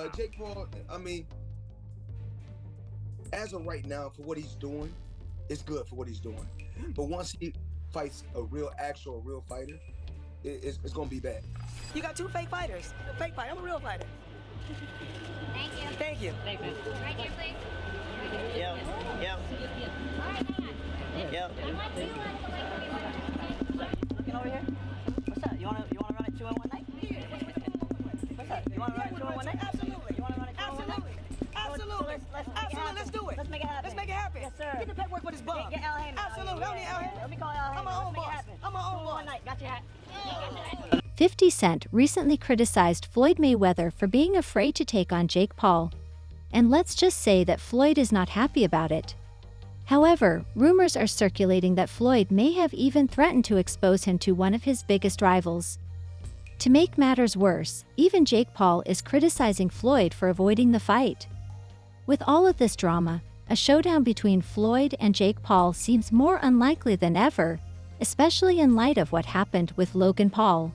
Jake Paul, I mean, as of right now, for what he's doing, it's good for what he's doing. But once he fights a real fighter, it's gonna be bad. You got two fake fighters. Fake fighter. I'm a real fighter. Thank you. Thank you. Thank you. Right here, please. Yep. Yep. Yep. Looking over here. What's up? You wanna run it 2 in 1 night? What's up? You wanna run it 2 in 1 night? Absolutely. You wanna run it 2 in 1 night? Absolutely. Absolutely. Let's do it. Let's make it happen. Let's make it happen. Yes, sir. Get the paperwork for this bum. Get Al Haymon. Absolutely. I don't need Al Haymon. Let me call Al Haymon. I'm my own Let's make it boss. happen. I'm my own 2 in boss. 1 night. Got your hat. 50 Cent recently criticized Floyd Mayweather for being afraid to take on Jake Paul. And let's just say that Floyd is not happy about it. However, rumors are circulating that Floyd may have even threatened to expose him to one of his biggest rivals. To make matters worse, even Jake Paul is criticizing Floyd for avoiding the fight. With all of this drama, a showdown between Floyd and Jake Paul seems more unlikely than ever, especially in light of what happened with Logan Paul.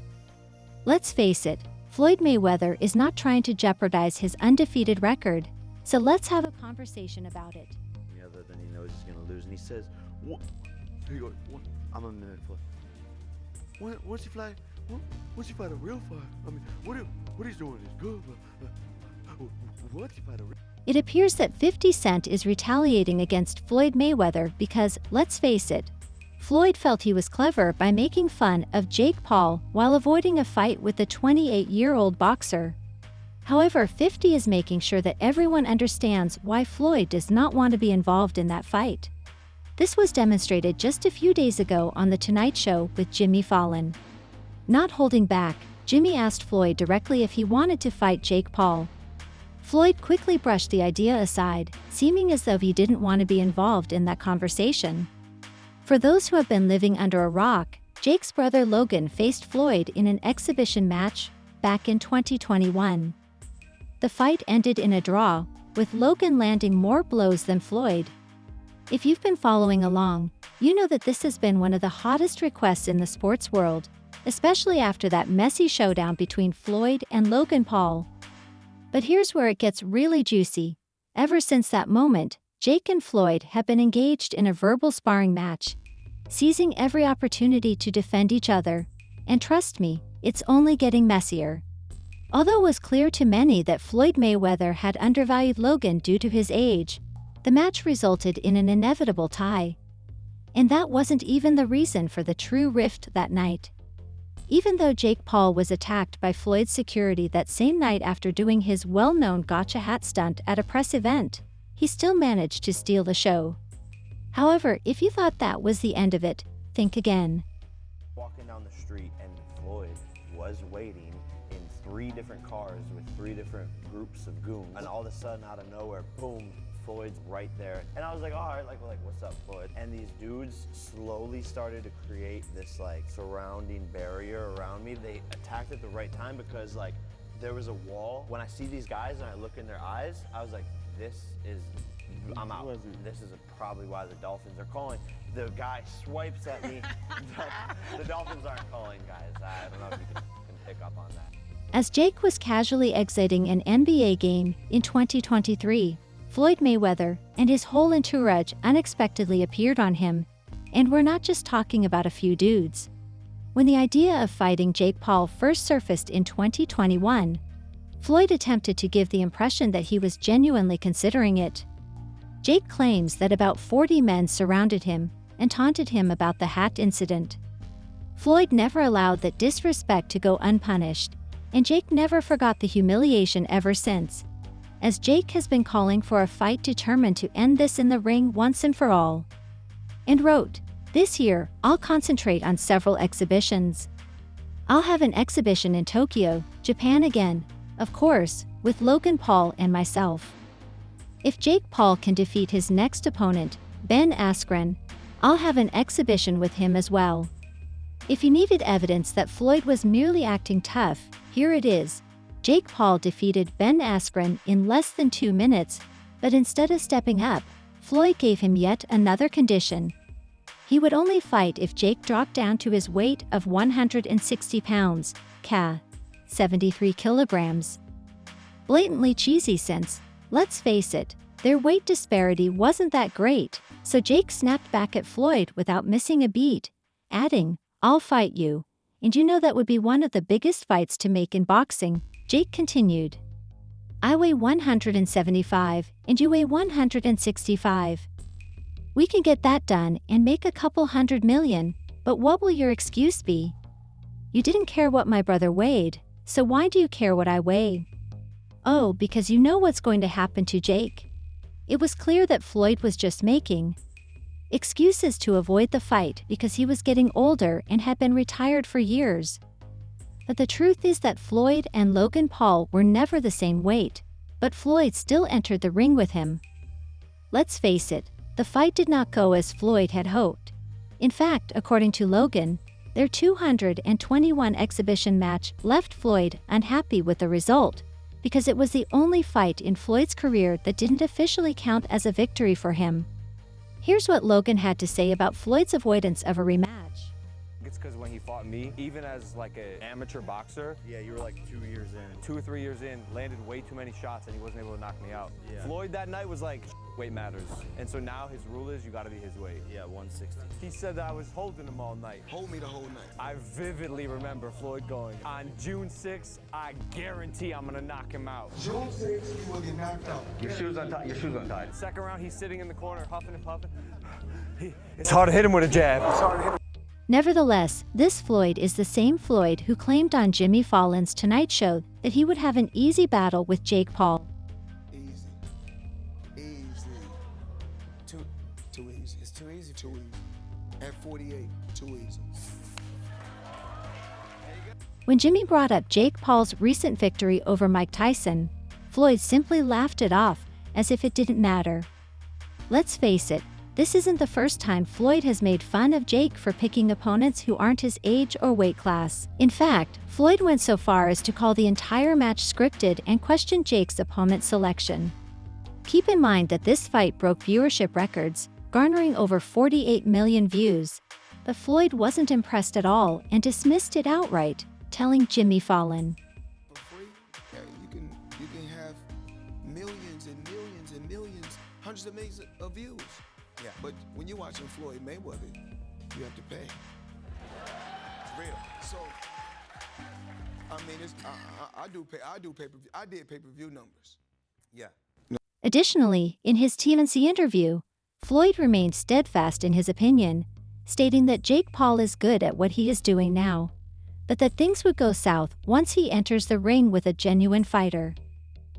Let's face it, Floyd Mayweather is not trying to jeopardize his undefeated record, so let's have a conversation about it. Other than he knows he's gonna lose, and he says, "What?" He goes, "What? I'm a minute for. Once he fight a real fight, I mean, what he's doing is good, but once he fight a real." It appears that 50 Cent is retaliating against Floyd Mayweather because, let's face it, Floyd felt he was clever by making fun of Jake Paul while avoiding a fight with the 28-year-old boxer. However, 50 is making sure that everyone understands why Floyd does not want to be involved in that fight. This was demonstrated just a few days ago on The Tonight Show with Jimmy Fallon. Not holding back, Jimmy asked Floyd directly if he wanted to fight Jake Paul. Floyd quickly brushed the idea aside, seeming as though he didn't want to be involved in that conversation. For those who have been living under a rock, Jake's brother Logan faced Floyd in an exhibition match back in 2021. The fight ended in a draw, with Logan landing more blows than Floyd. If you've been following along, you know that this has been one of the hottest requests in the sports world, especially after that messy showdown between Floyd and Logan Paul. But here's where it gets really juicy. Ever since that moment, Jake and Floyd have been engaged in a verbal sparring match, seizing every opportunity to defend each other. And trust me, it's only getting messier. Although it was clear to many that Floyd Mayweather had undervalued Logan due to his age, the match resulted in an inevitable tie. And that wasn't even the reason for the true rift that night. Even though Jake Paul was attacked by Floyd's security that same night after doing his well-known gotcha hat stunt at a press event, he still managed to steal the show. However, if you thought that was the end of it, think again. Walking down the street, and Floyd was waiting in 3 different cars with 3 different groups of goons, and all of a sudden, out of nowhere, boom, Floyd's right there. And I was like, all right, like what's up, Floyd? And these dudes slowly started to create this surrounding barrier around me. They attacked at the right time because there was a wall. When I see these guys and I look in their eyes, I was like, I'm out. This is probably why the Dolphins are calling. The guy swipes at me. The Dolphins aren't calling, guys. I don't know if you can pick up on that. As Jake was casually exiting an NBA game in 2023, Floyd Mayweather and his whole entourage unexpectedly appeared on him. And we're not just talking about a few dudes. When the idea of fighting Jake Paul first surfaced in 2021, Floyd attempted to give the impression that he was genuinely considering it. Jake claims that about 40 men surrounded him and taunted him about the hat incident. Floyd never allowed that disrespect to go unpunished, and Jake never forgot the humiliation ever since, as Jake has been calling for a fight determined to end this in the ring once and for all. And wrote, "This year, I'll concentrate on several exhibitions. I'll have an exhibition in Tokyo, Japan again, of course, with Logan Paul and myself. If Jake Paul can defeat his next opponent, Ben Askren, I'll have an exhibition with him as well." If you needed evidence that Floyd was merely acting tough, here it is. Jake Paul defeated Ben Askren in less than 2 minutes, but instead of stepping up, Floyd gave him yet another condition. He would only fight if Jake dropped down to his weight of 160 pounds, ca. 73 kilograms. blatantly cheesy since, let's face it, their weight disparity wasn't that great, so Jake snapped back at Floyd without missing a beat, adding, "I'll fight you. And you know that would be one of the biggest fights to make in boxing." Jake continued, "I weigh 175, and you weigh 165. We can get that done and make a couple $100 million, but what will your excuse be? You didn't care what my brother weighed, so why do you care what I weigh?" Oh, because you know what's going to happen to Jake. It was clear that Floyd was just making excuses to avoid the fight because he was getting older and had been retired for years. But the truth is that Floyd and Logan Paul were never the same weight, but Floyd still entered the ring with him. Let's face it, the fight did not go as Floyd had hoped. In fact, according to Logan, their 221 exhibition match left Floyd unhappy with the result, because it was the only fight in Floyd's career that didn't officially count as a victory for him. Here's what Logan had to say about Floyd's avoidance of a rematch. It's because when he fought me, even as like an amateur boxer, Yeah, you were like 2 years in. 2 or 3 years in, landed way too many shots and he wasn't able to knock me out. Yeah. Floyd that night was like, weight matters. And so now his rule is you gotta be his weight. Yeah, 160. He said that I was holding him all night. Hold me the whole night. I vividly remember Floyd going, on June 6th, I guarantee I'm gonna knock him out. June 6th, you will get knocked out. Your shoes untied. Your shoes untied. Second round, he's sitting in the corner, huffing and puffing. It's hard to hit him with a jab. Nevertheless, this Floyd is the same Floyd who claimed on Jimmy Fallon's Tonight Show that he would have an easy battle with Jake Paul. Easy. Easy. Too easy. It's too easy. Too easy. At 48, too easy. When Jimmy brought up Jake Paul's recent victory over Mike Tyson, Floyd simply laughed it off, as if it didn't matter. Let's face it, this isn't the first time Floyd has made fun of Jake for picking opponents who aren't his age or weight class. In fact, Floyd went so far as to call the entire match scripted and question Jake's opponent selection. Keep in mind that this fight broke viewership records, garnering over 48 million views. But Floyd wasn't impressed at all and dismissed it outright, telling Jimmy Fallon, For free, you can have millions and millions and millions, hundreds of millions of views. Yeah. But when you're watching Floyd Mayweather, you have to pay. It's real. So, I mean, I do pay-per-view. I did pay-per-view numbers. Yeah. Additionally, in his TMZ interview, Floyd remained steadfast in his opinion, stating that Jake Paul is good at what he is doing now, but that things would go south once he enters the ring with a genuine fighter.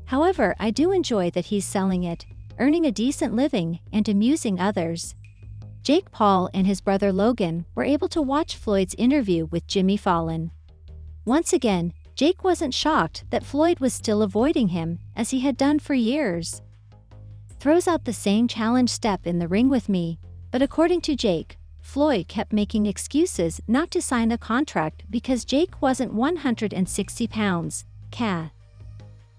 However, I do enjoy that he's selling it, earning a decent living, and amusing others. Jake Paul and his brother Logan were able to watch Floyd's interview with Jimmy Fallon. Once again, Jake wasn't shocked that Floyd was still avoiding him, as he had done for years. Throws out the same challenge step in the ring with me, but according to Jake, Floyd kept making excuses not to sign a contract because Jake wasn't 160 pounds,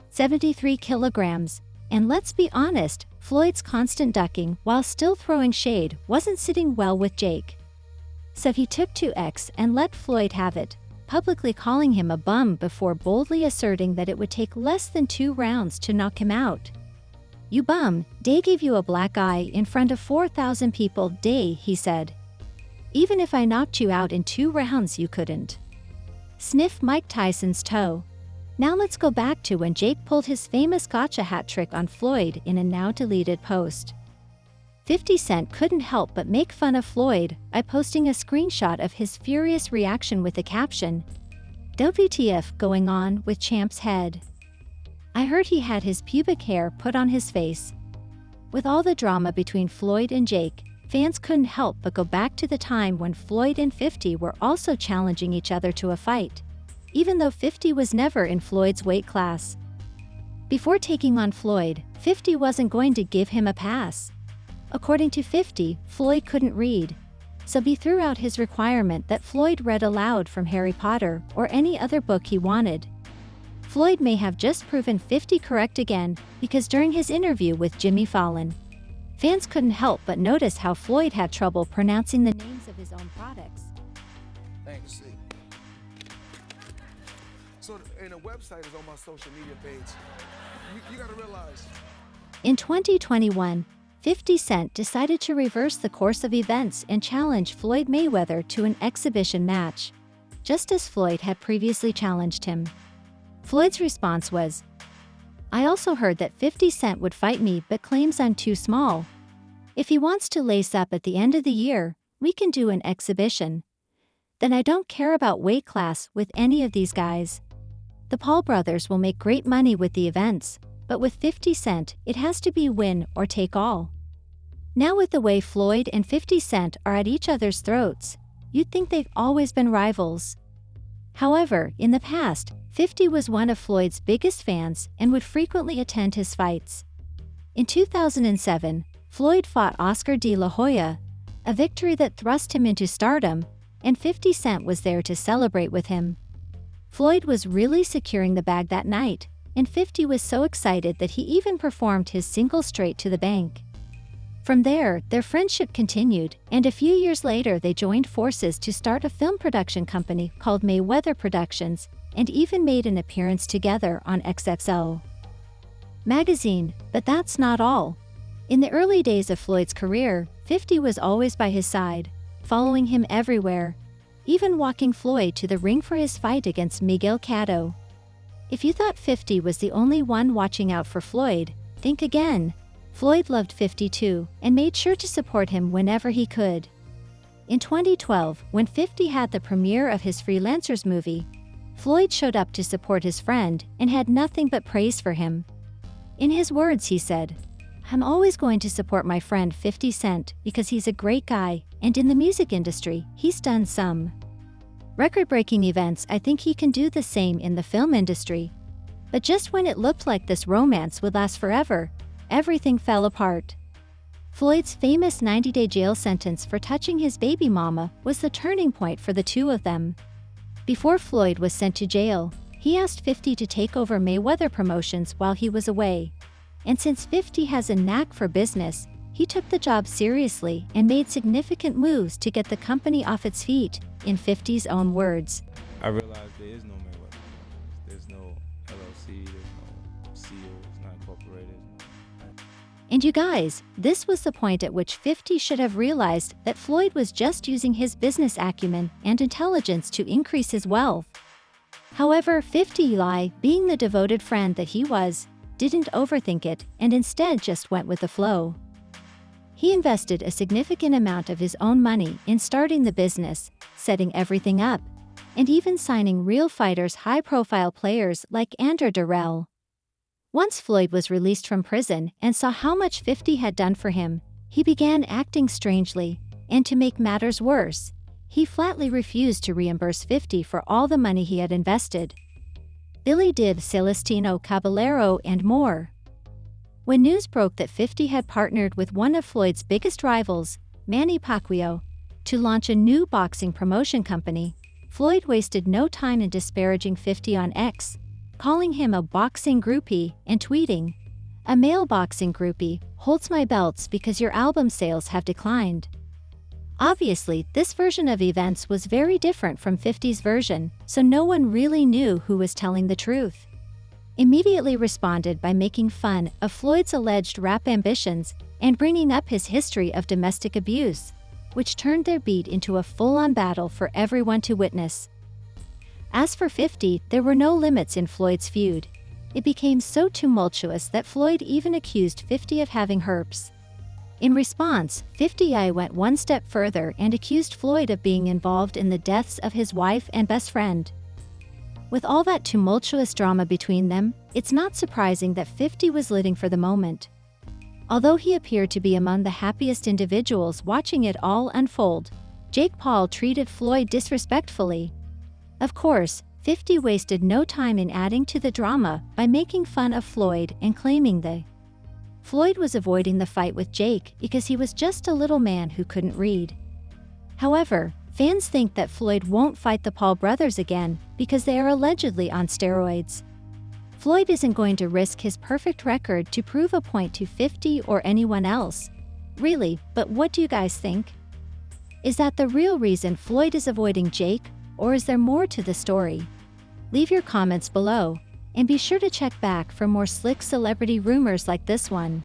73 kilograms, and let's be honest, Floyd's constant ducking while still throwing shade wasn't sitting well with Jake. So he took to X and let Floyd have it, publicly calling him a bum before boldly asserting that it would take less than 2 rounds to knock him out. "You bum, they gave you a black eye in front of 4,000 people, day," he said. "Even if I knocked you out in 2 rounds, you couldn't." Sniff Mike Tyson's toe. Now let's go back to when Jake pulled his famous gotcha hat trick on Floyd in a now-deleted post. 50 Cent couldn't help but make fun of Floyd by posting a screenshot of his furious reaction with the caption, "WTF going on with Champ's head? I heard he had his pubic hair put on his face." With all the drama between Floyd and Jake, fans couldn't help but go back to the time when Floyd and 50 were also challenging each other to a fight, even though 50 was never in Floyd's weight class. Before taking on Floyd, 50 wasn't going to give him a pass. According to 50, Floyd couldn't read, so he threw out his requirement that Floyd read aloud from Harry Potter or any other book he wanted. Floyd may have just proven 50 correct again, because during his interview with Jimmy Fallon, fans couldn't help but notice how Floyd had trouble pronouncing the names of his own products. Thanks. and a website is on my social media page. You gotta realize. In 2021, 50 Cent decided to reverse the course of events and challenge Floyd Mayweather to an exhibition match, just as Floyd had previously challenged him. Floyd's response was, "I also heard that 50 Cent would fight me but claims I'm too small. If he wants to lace up at the end of the year, we can do an exhibition. Then I don't care about weight class with any of these guys. The Paul brothers will make great money with the events, but with 50 Cent, it has to be win or take all." Now with the way Floyd and 50 Cent are at each other's throats, you'd think they've always been rivals. However, in the past, 50 was one of Floyd's biggest fans and would frequently attend his fights. In 2007, Floyd fought Oscar de la Hoya, a victory that thrust him into stardom, and 50 Cent was there to celebrate with him. Floyd was really securing the bag that night, and 50 was so excited that he even performed his single straight to the bank. From there, their friendship continued, and a few years later they joined forces to start a film production company called Mayweather Productions, and even made an appearance together on XXL magazine. But that's not all. In the early days of Floyd's career, 50 was always by his side, following him everywhere, even walking Floyd to the ring for his fight against Miguel Cotto. If you thought 50 was the only one watching out for Floyd, think again. Floyd loved 50 too, and made sure to support him whenever he could. In 2012, when 50 had the premiere of his Freelancers movie, Floyd showed up to support his friend and had nothing but praise for him. In his words, he said, "I'm always going to support my friend 50 Cent because he's a great guy, and in the music industry, he's done some record-breaking events. I think he can do the same in the film industry." But just when it looked like this romance would last forever, everything fell apart. Floyd's famous 90-day jail sentence for touching his baby mama was the turning point for the two of them. Before Floyd was sent to jail, he asked 50 to take over Mayweather Promotions while he was away. And since 50 has a knack for business, he took the job seriously and made significant moves to get the company off its feet, in 50's own words. I realized there is no Mayweather. There's no LLC, there's no CEO, it's not incorporated. And you guys, this was the point at which 50 should have realized that Floyd was just using his business acumen and intelligence to increase his wealth. However, 50, being the devoted friend that he was, didn't overthink it and instead just went with the flow. He invested a significant amount of his own money in starting the business, setting everything up, and even signing real fighters, high-profile players like Andrew Durrell. Once Floyd was released from prison and saw how much 50 had done for him, he began acting strangely, and to make matters worse, he flatly refused to reimburse 50 for all the money he had invested. Billy Dib, Celestino Caballero, and more. When news broke that 50 had partnered with one of Floyd's biggest rivals, Manny Pacquiao, to launch a new boxing promotion company, Floyd wasted no time in disparaging 50 on X, calling him a boxing groupie and tweeting, "A male boxing groupie holds my belts because your album sales have declined." Obviously, this version of events was very different from 50's version, so no one really knew who was telling the truth. Immediately responded by making fun of Floyd's alleged rap ambitions and bringing up his history of domestic abuse, which turned their beat into a full-on battle for everyone to witness. As for 50, there were no limits in Floyd's feud. It became so tumultuous that Floyd even accused 50 of having herpes. In response, 50 went one step further and accused Floyd of being involved in the deaths of his wife and best friend. With all that tumultuous drama between them, it's not surprising that 50 was living for the moment. Although he appeared to be among the happiest individuals watching it all unfold, Jake Paul treated Floyd disrespectfully. Of course, 50 wasted no time in adding to the drama by making fun of Floyd and claiming that Floyd was avoiding the fight with Jake because he was just a little man who couldn't read. However, fans think that Floyd won't fight the Paul brothers again because they are allegedly on steroids. Floyd isn't going to risk his perfect record to prove a point to 50 or anyone else. Really, but what do you guys think? Is that the real reason Floyd is avoiding Jake, or is there more to the story? Leave your comments below, and be sure to check back for more slick celebrity rumors like this one.